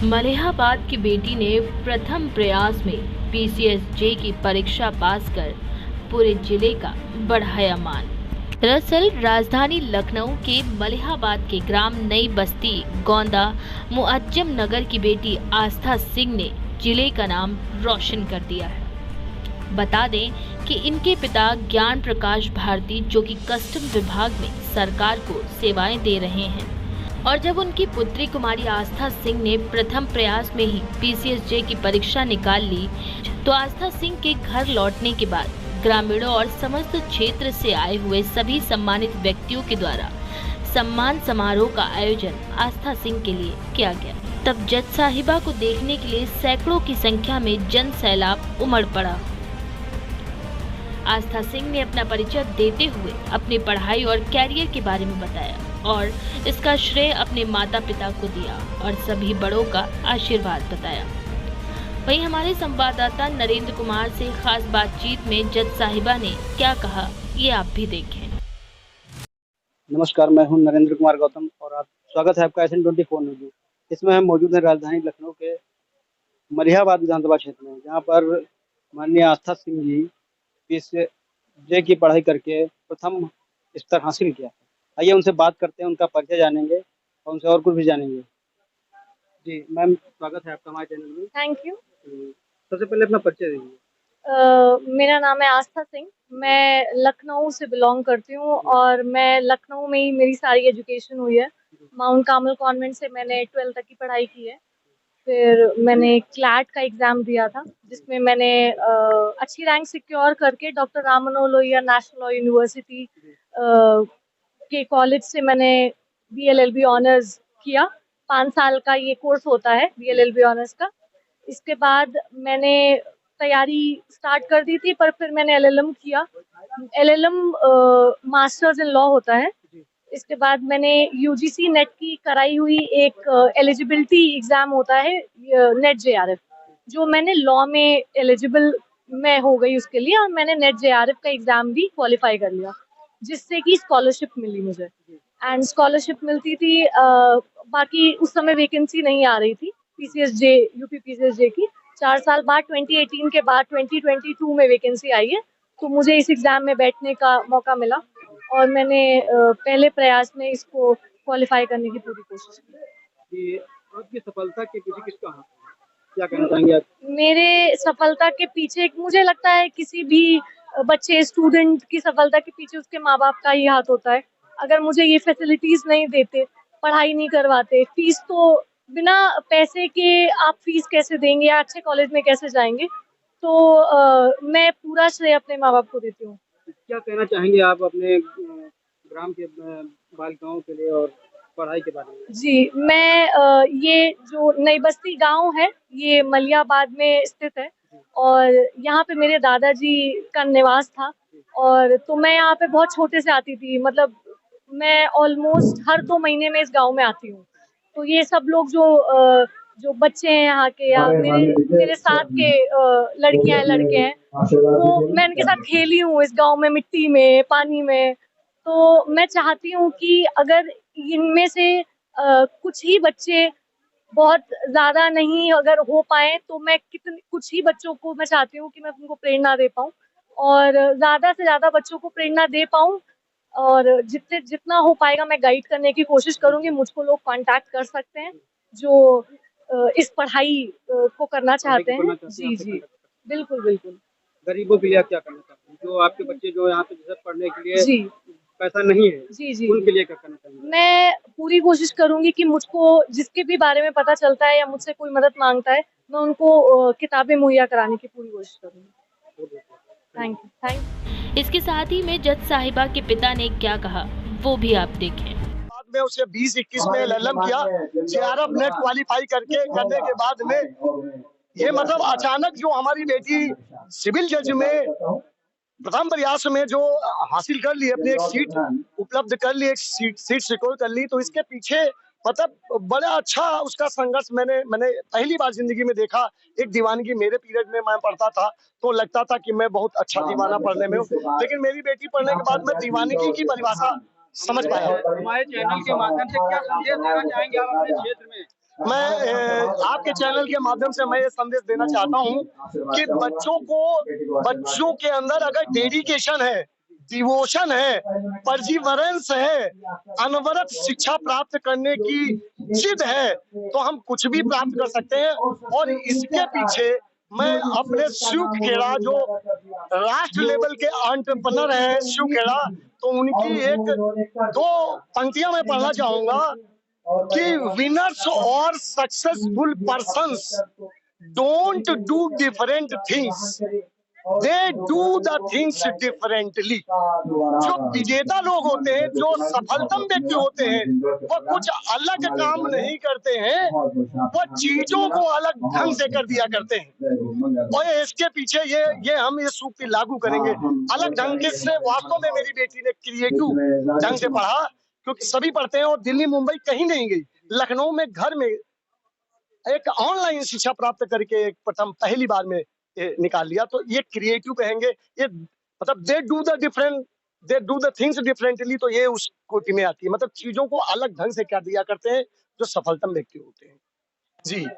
मलिहाबाद की बेटी ने प्रथम प्रयास में पीसीएसजे की परीक्षा पास कर पूरे जिले का बढ़ाया मान। दरअसल राजधानी लखनऊ के मलिहाबाद के ग्राम नई बस्ती गोंदा मुअज्जम नगर की बेटी आस्था सिंह ने जिले का नाम रोशन कर दिया है। बता दें कि इनके पिता ज्ञान प्रकाश भारती जो कि कस्टम विभाग में सरकार को सेवाएं दे रहे हैं, और जब उनकी पुत्री कुमारी आस्था सिंह ने प्रथम प्रयास में ही पीसीएसजे की परीक्षा निकाल ली, तो आस्था सिंह के घर लौटने के बाद ग्रामीणों और समस्त क्षेत्र से आए हुए सभी सम्मानित व्यक्तियों के द्वारा सम्मान समारोह का आयोजन आस्था सिंह के लिए किया गया। तब जज साहिबा को देखने के लिए सैकड़ों की संख्या में जन सैलाब उमड़ पड़ा। आस्था सिंह ने अपना परिचय देते हुए अपनी पढ़ाई और कैरियर के बारे में बताया और इसका श्रेय अपने माता पिता को दिया और सभी बड़ों का आशीर्वाद बताया। वहीं हमारे संवाददाता नरेंद्र कुमार से खास बातचीत में जज साहिबा ने क्या कहा, ये आप भी देखें। नमस्कार, मैं हूं नरेंद्र कुमार गौतम और आप स्वागत है आपका SN24 न्यूज में। इसमें हम मौजूद हैं राजधानी लखनऊ के मलिहाबाद विधानसभा क्षेत्र में, जहां पर माननीय आस्था सिंह जी पीसीएसजे की पढ़ाई करके प्रथम स्तर हासिल किया है। आइए उनसे बात करते हैं, उनका परिचय जानेंगे और उनसे और कुछ भी जानेंगे। जी मैम, स्वागत है आपका हमारे चैनल में। Thank you. सबसे पहले अपना परिचय दीजिए। मेरा नाम है आस्था सिंह। मैं लखनऊ से बिलोंग करती हूँ और मैं लखनऊ में ही मेरी सारी एजुकेशन हुई है। माउंट कार्मल कॉन्वेंट से मैंने 12th तक की पढ़ाई की है। फिर मैंने क्लैट का एग्ज़ाम दिया था, जिसमें मैंने अच्छी रैंक सिक्योर करके doctor Ram Manohar Lohia national law university के कॉलेज से मैंने BLLB ऑनर्स किया। 5 साल का ये कोर्स होता है BLLB ऑनर्स का। इसके बाद मैंने तैयारी स्टार्ट कर दी थी, पर फिर मैंने LLM किया। LLM मास्टर्स इन लॉ होता है। इसके बाद मैंने UGC नेट की कराई हुई एक एलिजिबिलिटी एग्जाम होता है नेट JRF, जो मैंने लॉ में एलिजिबल मैं हो गई उसके लिए, और मैंने नेट JRF का एग्जाम भी क्वालिफाई कर लिया, जिससे कि स्कॉलरशिप मिली मुझे। एंड स्कॉलरशिप मिलती थी, बाकी उस समय वैकेंसी नहीं आ रही थी पीसीएसजे यूपी पीसीएसजे की। 4 साल बाद 2018 के बाद 2022 में वैकेंसी आई है, तो मुझे इस एग्जाम में बैठने का मौका मिला और मैंने पहले प्रयास में इसको क्वालिफाई करने की पूरी कोशिश की। आपकी सफलता के पीछे किसका हाथ है? क्या कहना चाहेंगे आप? मेरे सफलता के पीछे मुझे लगता है किसी भी बच्चे स्टूडेंट की सफलता के पीछे उसके माँ बाप का ही हाथ होता है। अगर मुझे ये फैसिलिटीज नहीं देते, पढ़ाई नहीं करवाते, फीस तो बिना पैसे के आप फीस कैसे देंगे या अच्छे कॉलेज में कैसे जाएंगे, तो मैं पूरा श्रेय अपने माँ बाप को देती हूँ। क्या कहना चाहेंगे आप अपने ग्राम के बालिकाओं के लिए और पढ़ाई के बारे में? जी, मैं ये जो नई बस्ती गांव है, ये मलिहाबाद में स्थित है और यहाँ पे मेरे दादाजी का निवास था। और तो मैं यहाँ पे बहुत छोटे से आती थी, मतलब मैं ऑलमोस्ट हर 2 महीने में इस गांव में आती हूँ। तो ये सब लोग जो बच्चे हैं यहाँ के या मेरे साथ के लड़कियां हैं लड़के हैं, तो मैं इनके साथ खेली हूँ इस गांव में, मिट्टी में, पानी में। तो मैं चाहती हूँ कि अगर इनमें से कुछ ही बच्चे, बहुत ज़्यादा नहीं अगर हो पाए, तो मैं कुछ ही बच्चों को मैं चाहती हूँ कि मैं उनको प्रेरणा दे पाऊँ और ज़्यादा से ज़्यादा बच्चों को प्रेरणा दे पाऊँ, और जितना हो पाएगा मैं गाइड करने की कोशिश करूँगी। मुझको लोग कांटेक्ट कर सकते हैं जो इस पढ़ाई को करना चाहते हैं। जी जी, बिल्कुल बिल्कुल। गरीबों के लिए आप क्या करना चाहते हैं? जो आपके बच्चे जो यहाँ पे जैसे पढ़ने के लिए जी पैसा नहीं है, जी जी, उनके लिए क्या करना चाहेंगे? मैं पूरी कोशिश करूंगी कि मुझको जिसके भी बारे में पता चलता है या मुझसे कोई मदद मांगता है, मैं उनको किताबें मुहैया कराने की पूरी कोशिश करूंगी। Thank you. इसके साथ ही में जज साहिबा के पिता ने क्या कहा, वो भी आप देखें। बाद में उसे 2021 में LLM किया, JRF नेट क्वालिफाई करने के बाद में ये मतलब अचानक जो हमारी बेटी सिविल जज में प्रथम प्रयास में जो हासिल कर ली, अपनी एक सीट उपलब्ध कर ली, एक सीट सिक्योर कर ली, तो इसके पीछे मतलब बड़ा अच्छा उसका संघर्ष मैंने पहली बार जिंदगी में देखा। एक दीवानगी मेरे पीरियड में मैं पढ़ता था तो लगता था कि मैं बहुत अच्छा दीवाना पढ़ने में हूँ, लेकिन मेरी बेटी पढ़ने के बाद मैं दीवानगी की परिभाषा समझ पाया। हमारे चैनल के माध्यम से क्या संदेश देना चाहेंगे आप अपने क्षेत्र में? मैं आपके चैनल के माध्यम से मैं ये संदेश देना चाहता हूँ कि बच्चों के अंदर अगर डेडिकेशन है, डिवोशन है, परसिवरेंस है, अनवरत शिक्षा प्राप्त करने की जिद है, तो हम कुछ भी प्राप्त कर सकते हैं। और इसके पीछे मैं अपने शिव खेड़ा, जो राष्ट्र लेवल के एंटरप्रेन्योर है शिव खेड़ा, तो उनकी दो पंक्तियां मैं पढ़ना चाहूंगा कि विनर्स और successful persons don't do different things, they do the things differently. जो विजेता लोग होते हैं, जो सफलतम व्यक्ति होते हैं, वो कुछ अलग काम नहीं करते हैं, वो चीजों को अलग ढंग से कर दिया करते हैं। और इसके पीछे ये हम ये सूक्ति लागू करेंगे अलग ढंग से। वास्तव में मेरी बेटी ने क्रिएटिव ढंग से पढ़ा, क्योंकि सभी पढ़ते हैं और दिल्ली मुंबई कहीं नहीं गई, लखनऊ में घर में एक ऑनलाइन शिक्षा प्राप्त करके पहली बार में निकाल लिया। तो ये क्रिएटिव कहेंगे, ये मतलब they do the things differently, तो ये उस कोटि में आती है। मतलब चीजों को अलग ढंग से कर दिया करते हैं जो सफलतम व्यक्ति होते हैं। जी।